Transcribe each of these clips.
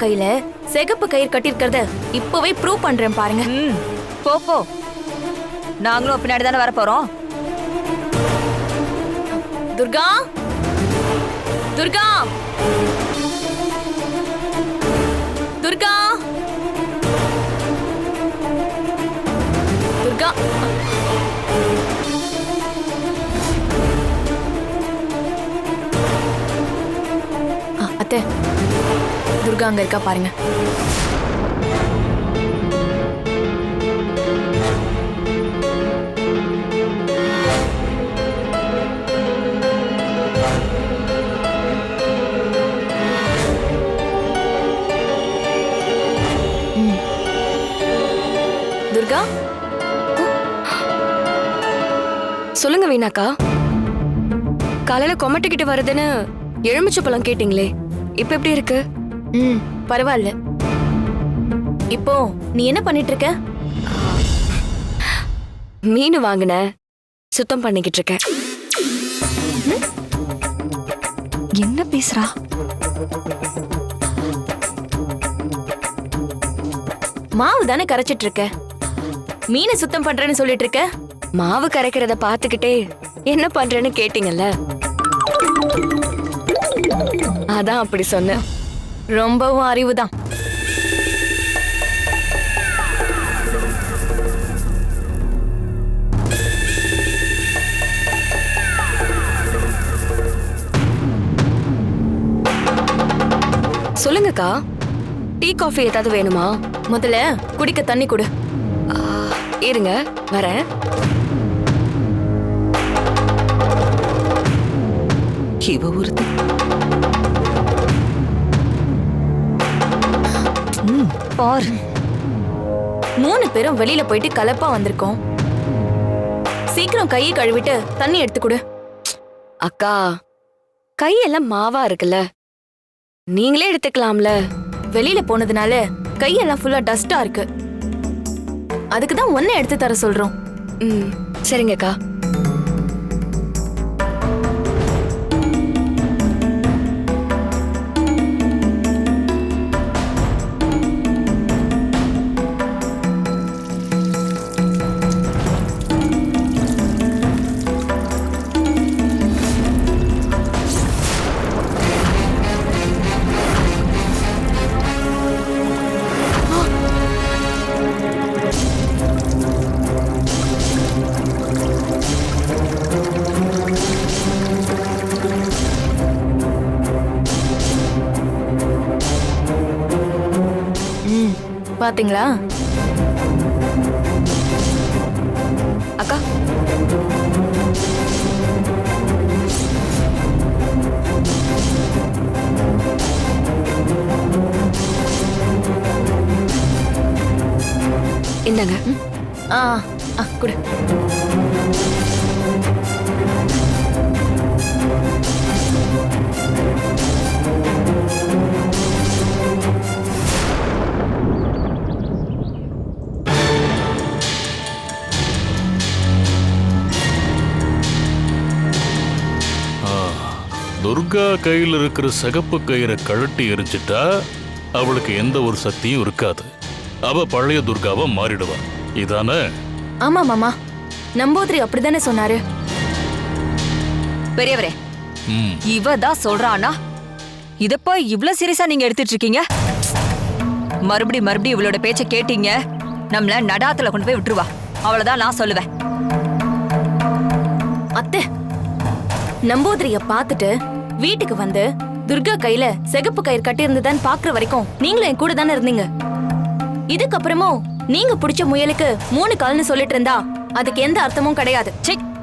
கையில சிகப்பு கயிறு கட்டிருக்கிறத இப்பவே ப்ரூவ் பண்றேன் பாருங்க. போ போ, நாங்களும் பின்னாடி தானே வர போறோம். துர்கா, துர்கா, துர்கா, துர்கா. அத்தை, துர்கா அங்க இருக்கா பாருங்க. துர்கா, சொல்லுங்க வீணாக்கா. காலையில கொமட்டிக்கிட்டு வருதுன்னு எலுமிச்சை பழம் கேட்டீங்களே, இப்ப எப்படி இருக்கு? பரவாயில்ல. இப்போ நீ என்ன பண்ணிட்டு இருக்க? மீன் வாங்கின, சுத்தம் பண்ணிக்கிட்டு இருக்கேன். என்ன பேசுறா? மாவு தானே கரைச்சிட்டு இருக்க, மீனை சுத்தம் பண்றேன்னு சொல்லிட்டு இருக்க. மாவு கரைக்கிறத பாத்துக்கிட்டே என்ன பண்றேன்னு கேட்டீங்கல்ல, அதான் அப்படி சொன்னேன். ரொம்பவும் அறிவுதான். சொல்லுங்கக்கா, டீ காஃபி ஏதாவது வேணுமா? முதல்ல குடிக்க தண்ணி கொடு. இருங்க வரேன். இவ ஒருத்தி. பார், 3 பேரும் வெளியில போயிட்டு கலப்பா வந்திருக்கோம். சீக்கிரம் கையை கழுவிட்டு தண்ணி எடுத்து கொடு. அக்கா, கையெல்லாம் மாவா இருக்குல்ல, நீங்களே எடுத்துக்கலாம்ல. வெளியில போனதுனால கையெல்லாம் ஃபுல்லா டஸ்டா இருக்கு, அதுக்குதான் ஒன்ன எடுத்து தர சொல்றோம். சரிங்கக்கா. பாத்தீங்களா அக்கா? இந்தாங்க. குடு. துர்கா கையில் இருக்கிற சிகப்பு கயிறை கழட்டி எரிஞ்சிட்டா அவளுக்கு எந்த ஒரு சக்தியும் இருக்காது. அவ பழைய துர்காவா மாறிடுவா. இதானே? ஆமா மாமா, நம்பூதிரி அப்படிதானே சொன்னாரு. பெரியவரே, இவ தான் சொல்றானா? இதப்போ இவ்ளோ சீரியஸா நீங்க எடுத்துட்டு இருக்கீங்க? மறுபடி இவளோட பேச்ச கேட்டீங்க, நம்மள நடாத்துல கொண்டு போய் விட்டுருவா. அவ்வளவுதான் நான் சொல்லுவேன். அத்தை, நம்பூதிரிய பார்த்துட்டு வீட்டுக்கு வந்து துர்கா கையில சிகப்பு கயிறு கட்டி இருந்ததான்னு பாக்குற வரைக்கும் நீங்களும் என் கூட தானே இருந்தீங்க. இதுக்கப்புறமும் நீங்க பிடிச்ச முயலுக்கு 3 கால்னு சொல்லிட்டு இருந்தா அதுக்கு எந்த அர்த்தமும் கிடையாது.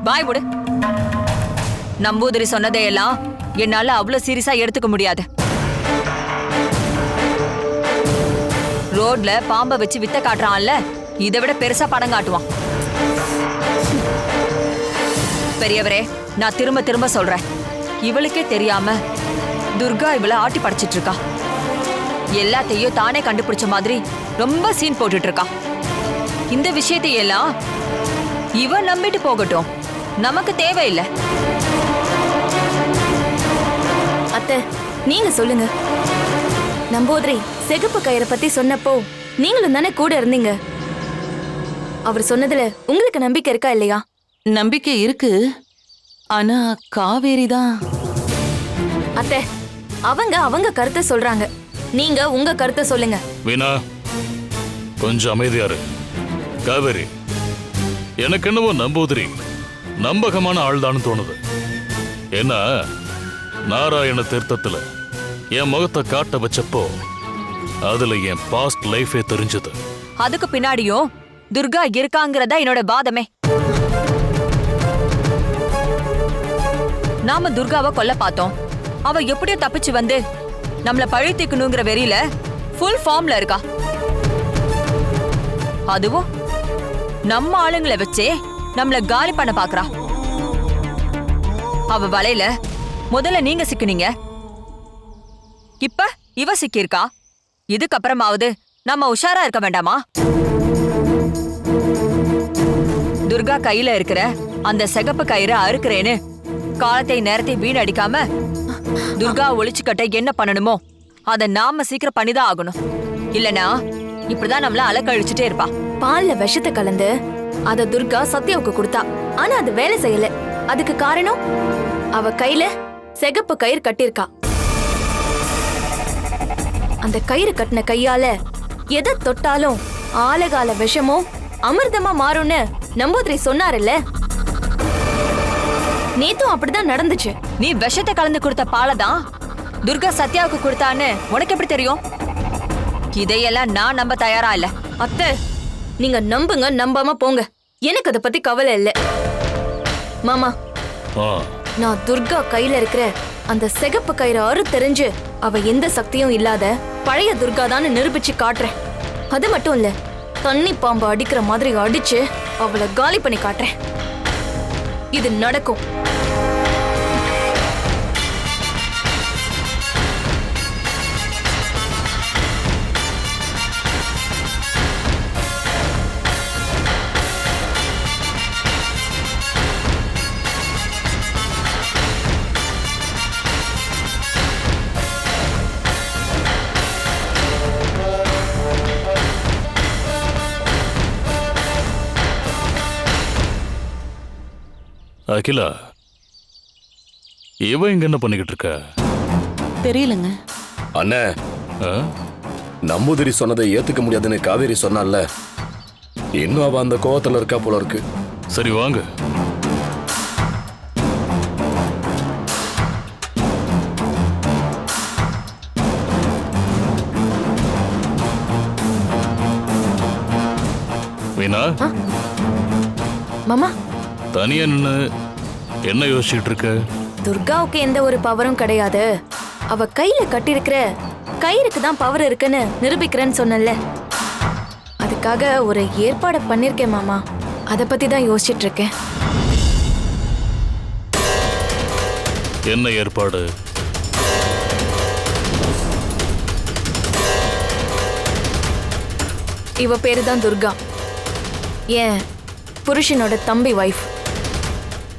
பாய் விடு. நம்பூதிரி சொன்னதையெல்லாம் என்னால அவ்வளவு சீரியஸா எடுத்துக்க முடியாது. ரோட்ல பாம்பை வச்சு வித்த காட்டுறான்ல, இதை விட பெருசா படம் காட்டுவான். பெரியவரே, நான் திரும்ப சொல்றேன், இவளுக்கே தெரியாம துர்கா இவளை ஆட்டி படைச்சிட்டு இருக்கா. எல்லாத்தையும் தானே கண்டுபிடிச்ச மாதிரி ரொம்ப சீன் போட்டுட்டு இருக்கா. இந்த விஷயத்தையெல்லாம் இவ நம்பிட்டு போகட்டும், நமக்கு தேவையில்லை. அத்தை, நீங்க சொல்லுங்க, நம்பூதிரி சிகப்பு கயிறை பத்தி சொன்னப்போ நீங்களும் தானே கூட இருந்தீங்க. அவர் சொன்னதுல உங்களுக்கு நம்பிக்கை இருக்கா இல்லையா? நம்பிக்கை இருக்கு. ஆனா காவேரி தான். அத்தை, அவங்க கருத்தை சொல்றாங்க, நீங்க உங்க கருத்தை சொல்லுங்க. வீணா, கொஞ்சம் அமைதியா இரு. காவேரி, எனக்கு என்னவோ நம்பூதிரி நம்பகமான ஆள்தான்னு தோணுது. ஏன்னா நாராயண தீர்த்தத்துல என் முகத்தை காட்ட வச்சப்போ அதுல என் பாஸ்ட் லைஃபே தெரிஞ்சது. அதுக்கு பின்னாடியும் துர்கா இருக்காங்கிறதா என்னோட வாதமே. நாம துர்காவை கொல்ல பார்த்தோம். அவ எப்படியோ தப்பிச்சு வந்து நம்மள பழி தீக்கணுங்கிற வெறியில ஃபுல் ஃபார்ம்ல இருக்கா. அதுவும் நம்ம ஆளுங்களை வச்சே நம்மள காலி பண்ண பாக்குறா. அவ வலையில முதல்ல நீங்க சிக்கினீங்க, இப்ப இவ சிக்கியிருக்கா. இதுக்கப்புறமாவது நம்ம உஷாரா இருக்க வேண்டாமா? துர்கா கையில இருக்கிற அந்த சிகப்பு கயிறை அறுக்கிறேன்னு காலத்தை நேரத்தை வீணடிக்காம துர்கா ஒளிச்சுக்கட்ட என்ன பண்ணணுமோ அத நாம சீக்கிரம் பண்ணிதான் ஆகணும். இல்லனா இப்படிதான் நம்மள அலக்கழிச்சுட்டே இருப்பா. பால்ல விஷத்தை கலந்து அத துர்கா சத்யாவுக்கு கொடுத்தா. ஆனா அது வேலை செய்யல. அதுக்கு காரணம் அவ கையில சிகப்பு கயிறு கட்டிருக்கா. அந்த கயிறு கட்டின கையால எதை தொட்டாலும் ஆலகால விஷமோ அமிர்தமா மாறும்னு நம்பூதிரி சொன்னார்ல. நேத்தும் அப்படிதான் நடந்துச்சு. நீ விஷத்தை கலந்து கொடுத்த பாலதான் துர்கா சத்யாவுக்கு கொடுத்தான்னு உனக்கு எப்படி தெரியும்? இதையெல்லாம் நான் நம்ப தயாரா இல்ல. அத்தை, நீங்க நம்புங்க, நம்பாம போங்க. எனக்கு அதை பத்தி கவலை இல்ல. மாமா, ஆ, நான் துர்கா கையில இருக்கிற அந்த சிகப்பு கயிறு தெரிஞ்சு அவ எந்த சக்தியும் இல்லாத பழைய துர்கா தான் நிரூபிச்சு காட்டுறேன். அது மட்டும் இல்ல, தண்ணி பாம்பு அடிக்கிற மாதிரி அடிச்சு அவளை காலி பண்ணி காட்டுறேன். இது நடக்கும். அகிலா, இவ இங்க என்ன பண்ணிக்கிட்டு இருக்க? தெரியலங்க. அண்ணே, ஆ? நம்பூதிரி சொன்னதை ஏத்துக்க முடியாதுன்னு காவேரி சொன்னால, இன்னும் அவ அந்த கோவத்துல இருக்கா போல இருக்கு. சரி வாங்க. வீணா, மாமா, தனியா நின்னு என்ன யோசிச்சுட்டு இருக்க? துர்காவுக்கு எந்த ஒரு பவரும் கிடையாது. அவ கையில கட்டியிருக்கிற கயிறுக்கு தான் பவர் இருக்குன்னு நிரூபிக்கிறேன்னு சொன்னல. அதுக்காக ஒரு ஏற்பாடு பண்ணிருக்கேன் மாமா. அத பத்தி தான் யோசிச்சுட்டு இருக்கேன். என்ன ஏற்பாடு? இவ பேரு தான் துர்கா, ஏன் புருஷனோட தம்பி வைஃப்.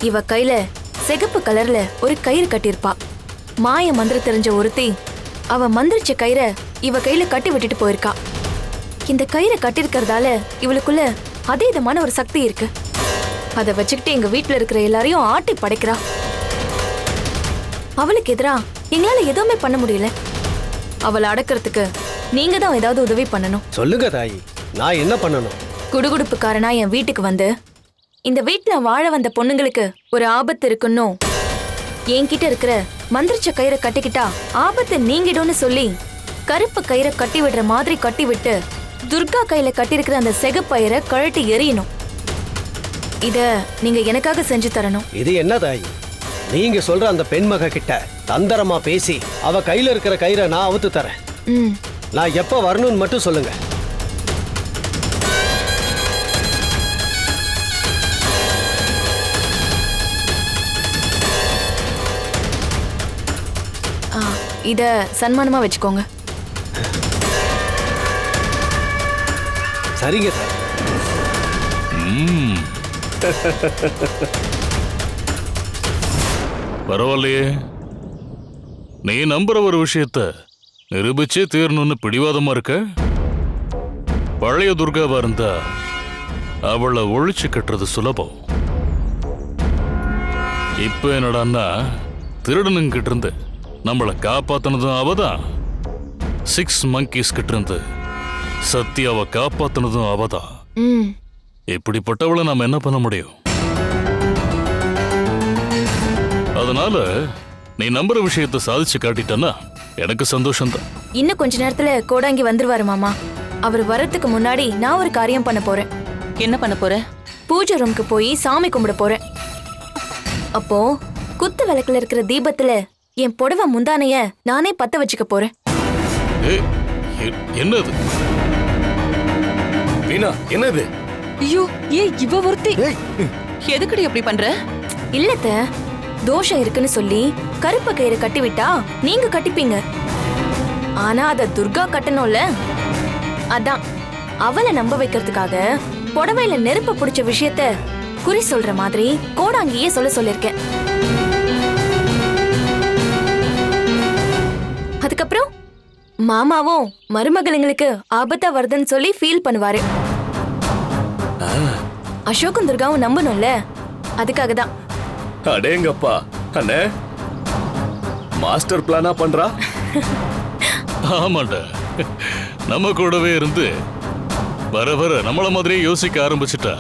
இவ கையில சிகப்பு கலர்ல ஒரு கயிறு கட்டியிருப்பா. மாய மந்திரம் தெரிஞ்ச ஒருத்தி அவ மந்திரிச்ச கயிறை இவ கையில கட்டி விட்டுட்டு போயிருக்கா. இந்த கயிறை கட்டிருக்கிறதால இவளுக்குள்ள அதீதமான ஒரு சக்தி இருக்கு. அதை வச்சுக்கிட்டு எங்க வீட்டுல இருக்கிற எல்லாரையும் ஆட்டி படைக்கிறா. அவளுக்கு எதிரா எங்களால எதுவுமே பண்ண முடியல. அவளை அடக்கிறதுக்கு நீங்க தான் ஏதாவது உதவி பண்ணணும். சொல்லுங்க தாயி, நான் என்ன பண்ணணும்? குடுகுடுப்புக்காரனா என் வீட்டுக்கு வந்து இந்த வீட்டுல வாழ வந்த பொண்ணுங்களுக்கு ஒரு ஆபத்து இருக்குன்னு என்கிட்ட இருக்கிற மந்திரிச்ச கயிறை கட்டிக்கிட்டா ஆபத்து நீங்கிடும்னு சொல்லி கருப்பு கயிறை கட்டி விடுற மாதிரி கட்டி விட்டு துர்கா கையில கட்டியிருக்கிற அந்த சிகப்பயிரை கழட்டி எறியணும். இத நீங்க எனக்காக செஞ்சு தரணும். இது என்ன தாயி, நீங்க சொல்ற அந்த பெண்மக கிட்ட தந்திரமா பேசி அவ கையில இருக்கிற கயிறை நான் அவுத்து தரேன். நான் எப்ப வரணும்னு மட்டும் சொல்லுங்க. இத சன்மானமா வச்சுக்கோங்க. சரிங்க தாய். பரவாயில்லையே, நீ நம்புற ஒரு விஷயத்த நிரூபிச்சே தீரணும்னு பிடிவாதமா இருக்க? பழைய துர்காவா இருந்தா அவளை ஒழிச்சு கட்டுறது சுலபம். இப்ப என்னடான்னா திருடனுங்கிட்ட இருந்து நம்மளை காப்பாத்தினதும் அவதான், 6 monkeys கிட்ட இருந்து சத்யாவை காப்பாத்தினதும் அவதான். ம் இப்படிப்பட்டவளை நாம என்ன பண்ண முடியும்? அதனால நீ நம்புற விஷயத்தை சாதிச்சு காட்டிட்டன்னா எனக்கு சந்தோஷம்தான். இன்னும் கொஞ்ச நேரத்துல கோடாங்கி வந்துருவாரு மாமா. அவர் வரதுக்கு முன்னாடி நான் ஒரு காரியம் பண்ண போறேன். என்ன பண்ண போற? பூஜை ரூமுக்கு போய் சாமி கும்பிட போறேன். அப்போ குத்து விளக்குல இருக்கிற தீபத்துல என் புடவை முந்தானைய நானே பத்த வச்சுக்க போறேன். என்னது வீணா, என்னது? ஐயோ இவ ஒருத்தி எதுக்குடி அப்படி பண்ற? இல்லத்த, தோஷம் இருக்குன்னு சொல்லி கருப்பு கயிறு கட்டிவிட்டா நீங்க கட்டிப்பீங்க. ஆனா அத துர்கா கட்டணும்ல, அதான் அவளை நம்ப வைக்கிறதுக்காக புடவையில நெருப்பு பிடிச்ச விஷயத்த குறி சொல்ற மாதிரி கோடாங்கியே சொல்லிருக்கேன். அதுக்கப்புறம் மாமாவும் மருமகளுங்களுக்கு ஆபத்தா வருதுன்னு சொல்லி ஃபீல் பண்ணுவாரு. அசோக்கும் துர்காவும் நம்பணும்ல, அதுக்காக தான். அடேங்கப்பா அண்ணே, மாஸ்டர் பிளானா பண்றா. ஆமாண்டா, நம்ம கூடவே இருந்து வர வர நம்மள மாதிரியே யோசிக்க ஆரம்பிச்சுட்டா.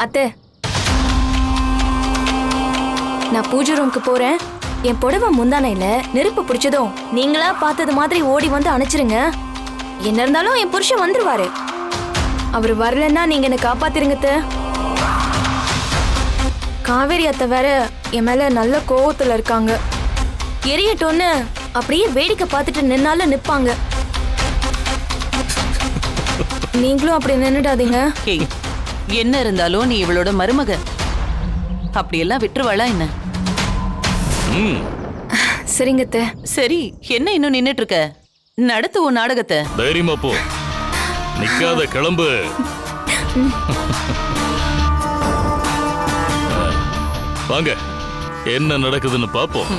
அத்தை, நான் பூஜை ரூமுக்கு போறேன். என் புடவை முந்தானையில நெருப்பு பிடிச்சதும் நீங்களா பார்த்தது மாதிரி ஓடி வந்து அணைச்சிருங்க. என்ன இருந்தாலும் என் புருஷன் வந்துருவாரு. அவர் வரலன்னா நீங்க என்ன காப்பாத்திருங்க அத்தை. காவேரி அத்தை வேற என் மேல நல்ல கோவத்துல இருக்காங்க. எரியட்டோன்னு அப்படியே வேடிக்கை பார்த்துட்டு நின்னாலும் நிப்பாங்க. நீங்களும் அப்படி நின்னுடாதீங்க. ஏய், என்ன இருந்தாலும் நீ இவளோட மருமக, அப்படியெல்லாம் விட்டுருவாளா என்ன? சரிங்க அத்தை. சரி, என்ன இன்னும் நின்னுட்டு இருக்க? நடத்து உன் நாடகத்தை. தைரியமா போ, நிக்காத, கிளம்பு. வாங்க, என்ன நடக்குதுன்னு பாப்போம்.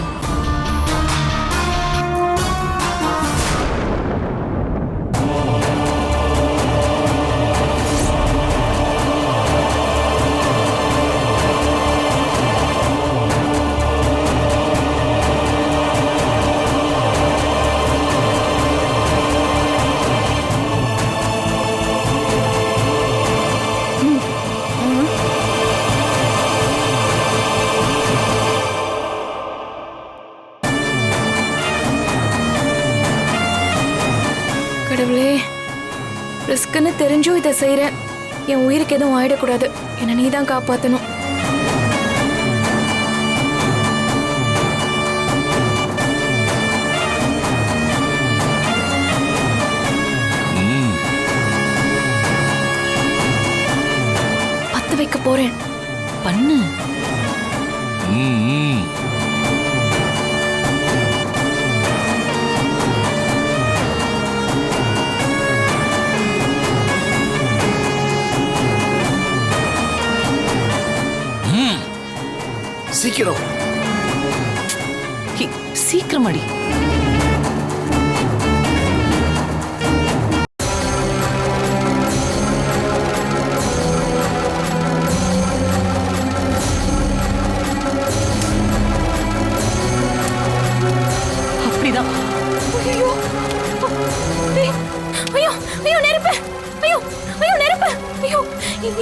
கடவுளே, ரிஸ்க்னு தெரிஞ்சும் இதை செய்யறேன். என் உயிருக்கு எதுவும் ஆயிடக்கூடாது. என்னை நீ தான் காப்பாத்தணும். பத்து வைக்க போறேன். பண்ணு. சீக்கிரம் சீக்கிரம் அடி. அப்படிதான். ஐயோ ஐயோ ஐயோ, நெருப்பு! ஐயோ ஐயோ, நெருப்பு! ஐயோ,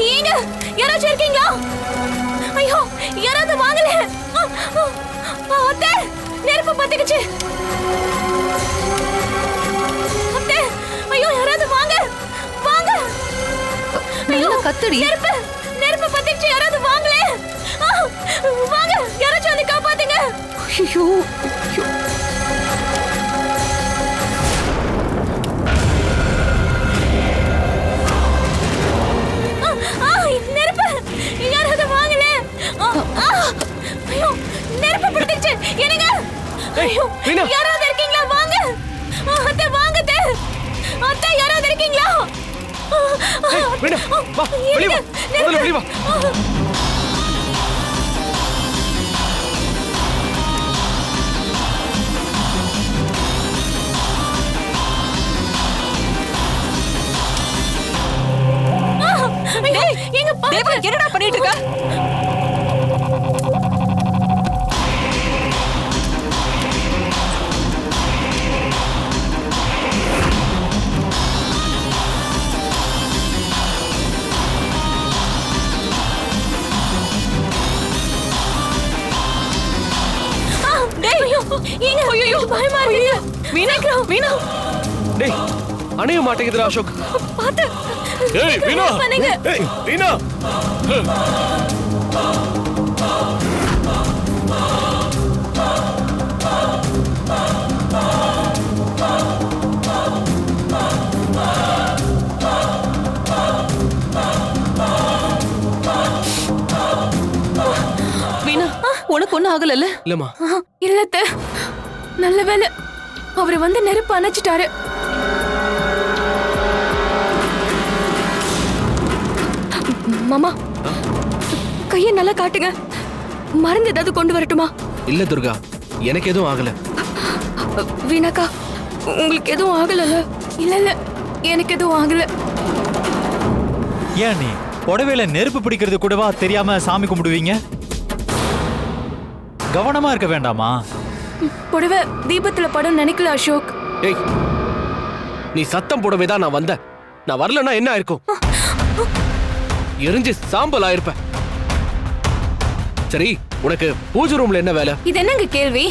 ஏங்க யாராச்சும் இருக்கீங்களா? ஐயோ, யாராவது வாங்கல. அத்தை, நெருப்பு பத்திடுச்சு. அத்தை, ஐயோ, யாராவது வாங்க வாங்க. ஐயோ, கத்துடி. நெருப்பு பத்திடுச்சு, யாராவது வாங்கல. வாங்க, யாராச்சும் வந்து காப்பாத்துங்க. ஐயோ, நெருப்பு, யாராவது வாங்கல. ஐயோ, நெருப்பு பிடிச்சிருச்சு. என்னங்க? ஐயோ, யாராவது இருக்கீங்களா? வாங்க. அத்தை, வாங்க அத்தை. அத்தை, யாராவது இருக்கீங்களா? வீணா, வா, வெளிய வா. முதல்ல வெளிய வா. ஏங்க ஐயோ பயமா இருக்கு. வீணா வீணா டேய் அணைய மாட்டேங்குதுடா அசோக். பாத்து ஏய் வீணா பண்ணுங்க. ஏய் வீணா வீணா உனக்கு ஒண்ணும் ஆகலல்ல? இல்லம்மா இல்லத்த நல்ல வேலை அவர் வந்து நெருப்பு அணைச்சிட்டாரு. மாமா கைய நல்லா காட்டுங்க. மருந்து ஏதாவது கொண்டு வரட்டுமா? இல்ல துர்கா, எனக்கு எதுவும் ஆகல. வீணாக்கா உங்களுக்கு எதுவும் ஆகலல்ல? இல்ல இல்ல எனக்கு எதுவும் ஆகல. ஏன் நீ புடவையில நெருப்பு பிடிக்கிறது கூடவா தெரியாம சாமி கும்பிடுவீங்க? கவனமா இருக்க வேண்டாமா? புடவை தீபத்துல படம் நினைக்கல அசோக். ஏய் நீ சத்தம் போடவே தான் நான் வந்தேன். நான் வரலன்னா என்ன இருக்கும்? எரிஞ்சு சாம்பல் ஆயிருப்ப. சரி, உனக்கு பூஜை ரூம்ல என்ன வேலை? இது என்னங்க கேள்வி?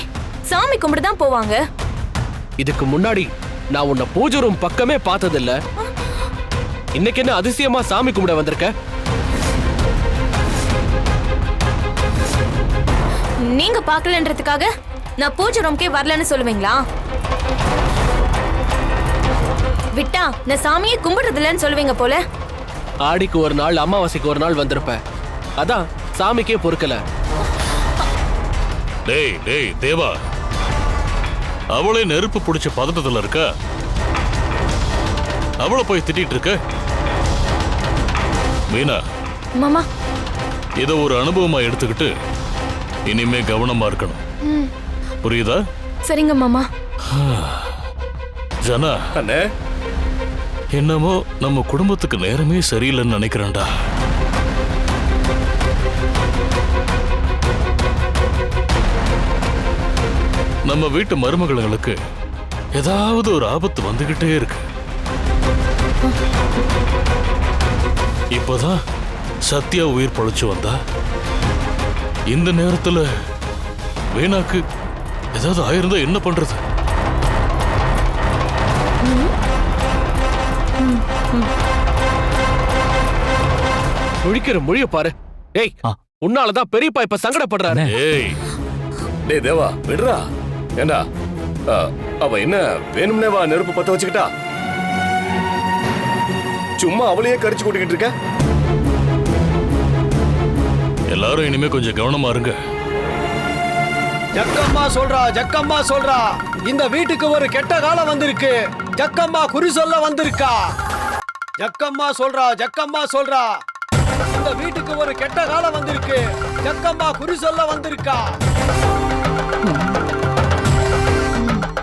சாமி கும்பிட்டு தான் போவாங்க. இதுக்கு முன்னாடி நான் உன்னை பூஜை ரூம் பக்கமே பார்த்ததில்ல. இன்னைக்கு என்ன அதிசயமா சாமி கும்பிட வந்திருக்க? நீங்க பார்க்கலன்றதுக்காக நான் பூஜை ரூம்க்கே வரலன்னு சொல்லுவீங்களா? விட்டா நான் சாமியை கும்பிடுறது இல்லைன்னு சொல்லுவீங்க போல. ஆடிக்கு ஒரு நாள், அமாவாசைக்கு ஒரு நாள் வந்திருப்ப. அதான் சாமிக்கே பொறுக்கல. டேய் டேய் தேவா, அவளே நெருப்பு பிடிச்ச பதட்டத்துல இருக்க. அவளை போய் திட்டிட்டு இருக்க. வீணா மாமா இதை ஒரு அனுபவமா எடுத்துக்கிட்டு இனிமே கவனமா இருக்கணும். புரியுதா? சரிங்க மாமா. ஜனா, அண்ணே என்னமோ நம்ம குடும்பத்துக்கு நேரமே சரியில்லைன்னு நினைக்கிறேன்டா. நம்ம வீட்டு மருமகளுங்களுக்கு ஏதாவது ஒரு ஆபத்து வந்துகிட்டே இருக்கு. இப்பதான் சத்யா உயிர் பொழைச்சு வந்தா. இந்த நேரத்துல வீணாக்கு ஏதாவது ஆயிருந்தா என்ன பண்றது? முழிக்கிற மொழிய பாரு. ஏய், உன்னாலதான் பெரியப்பா இப்ப சங்கடப்படுறாரு. ஏய் டேய் தேவா விடுறா. ஏண்டா அவ என்ன வேணும்னேவா நெருப்பு பத்த வச்சுக்கிட்டா? சும்மா அவளையே கரிச்சு கூட்டிக்கிட்டு இருக்க. எல்லாரும் இனிமே கொஞ்சம் கவனமா இருங்க. ஜக்கம்மா சொல்றா, ஜக்கம்மா சொல்றா, இந்த வீட்டுக்கு ஒரு கெட்ட காலம் வந்திருக்கு. ஜக்கம்மா குறி சொல்ல வந்திருக்கா. ஜக்கம்மா சொல்றா, ஜக்கம்மா சொல்றா, இந்த வீட்டுக்கு ஒரு கெட்ட காலம் வந்திருக்கு. ஜக்கம்மா குறி சொல்ல வந்திருக்கா.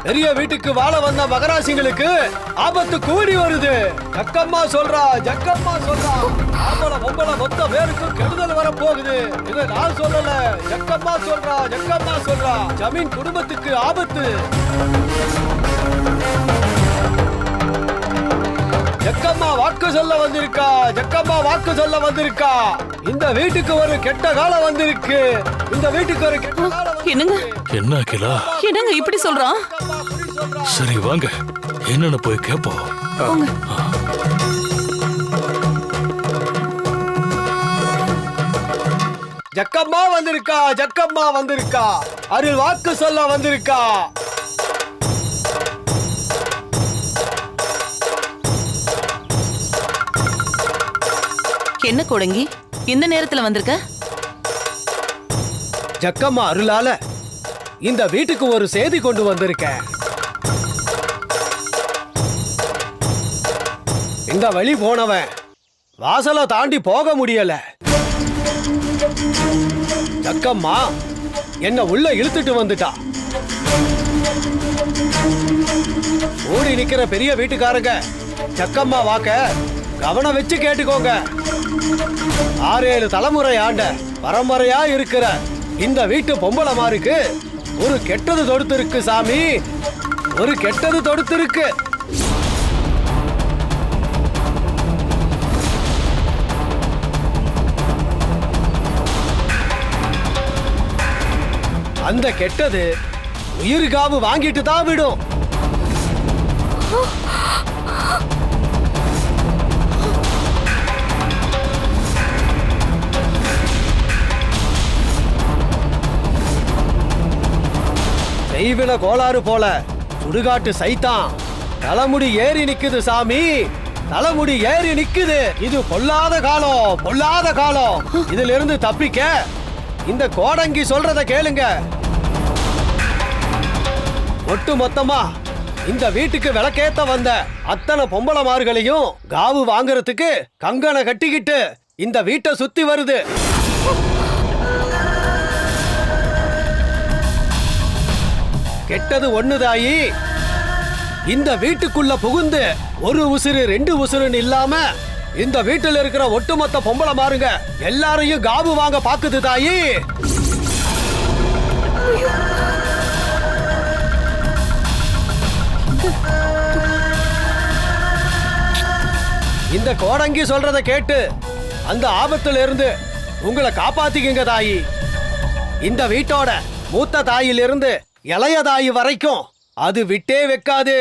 பெரிய வீட்டுக்கு வாழ வந்த மகராசிங்களுக்கு ஆபத்து கூடி வருது. ஜக்கம்மா சொல்றா, ஜக்கம்மா சொல்றா, ஆம்பளை பொம்பளை மொத்த பேருக்கும் கெடுதல் வர போகுது. இதை நான் சொல்லல, ஜக்கம்மா சொல்றா, ஜக்கம்மா சொல்றா, ஜமீன் குடும்பத்துக்கு ஆபத்து. ஜக்கம்மா வாக்கு சொல்ல வந்திருக்கா. ஜக்கம்மா வாக்கு சொல்ல வந்திருக்கா. இந்த வீட்டுக்கு ஒரு கெட்ட காலம் வந்திருக்கு. இந்த வீட்டுக்கு ஒரு கெட்ட காலம் வந்திருக்கு. என்னங்க என்ன அகிலா? என்னங்க இப்படி சொல்றான்? ஜக்கம்மா குறி சொல்றா. சரி வாங்க, என்னன்னு போய் கேப்போம். ஜக்கம்மா வந்திருக்கா. ஜக்கம்மா வந்திருக்கா. அருள் வாக்கு சொல்ல வந்திருக்கா. என்ன கோடங்கி இந்த நேரத்துல வந்திருக்க? ஜக்கம்மா அருளால இந்த வீட்டுக்கு ஒரு செய்தி கொண்டு வந்திருக்கேன். இந்த வழி போனவன் வாசலை தாண்டி போக முடியல. ஜக்கம்மா என்ன உள்ள இழுத்துட்டு வந்துட்டா. ஓடி நிக்கிற பெரிய வீட்டுக்காரங்க ஜக்கம்மா வாக்க கவனம் வச்சு கேட்டுக்கோங்க. 6-7 தலைமுறை ஆண்ட பரம்பரையா இருக்கிற இந்த வீட்டு பொம்பளை மாருக்கு ஒரு கெட்டது தொடுத்திருக்கு சாமி. ஒரு கெட்டது தொடுத்திருக்கு. அந்த கெட்டது உயிர்காவு வாங்கிட்டு தான் விடும். செய்வின கோளாறு போல சுடுகாட்டு சைத்தான் தலைமுடி ஏறி நிக்குது சாமி, தலைமுடி ஏறி நிக்குது. இது பொல்லாத காலம், பொல்லாத காலம். இதுல இருந்து தப்பிக்க இந்த கோடங்கி சொல்றத கேளுங்க. ஒட்டு மொத்தமா இந்த வீட்டுக்கு விளக்கேத்த வந்த அத்தனை பொம்பளமார்களையும் காவு வாங்குறதுக்கு கங்கணை கட்டிக்கிட்டு இந்த வீட்டை சுத்தி வருது. கெட்டது ஒண்ணுதாயி, இந்த வீட்டுக்குள்ள புகுந்து ஒரு உசுறு ரெண்டு உசுறுன்னு இல்லாம இந்த வீட்டுல இருக்கிற ஒட்டுமொத்த பொம்பளை மாறுங்க எல்லாரையும் காவு வாங்க பாக்குது தாயி. இந்த கோடங்கி சொல்றத கேட்டு அந்த ஆபத்துல இருந்து உங்களை காப்பாத்திக்கங்க தாயி. இந்த வீட்டோட மூத்த தாயிலிருந்து இளைய தாயி வரைக்கும் அது விட்டே வைக்காது.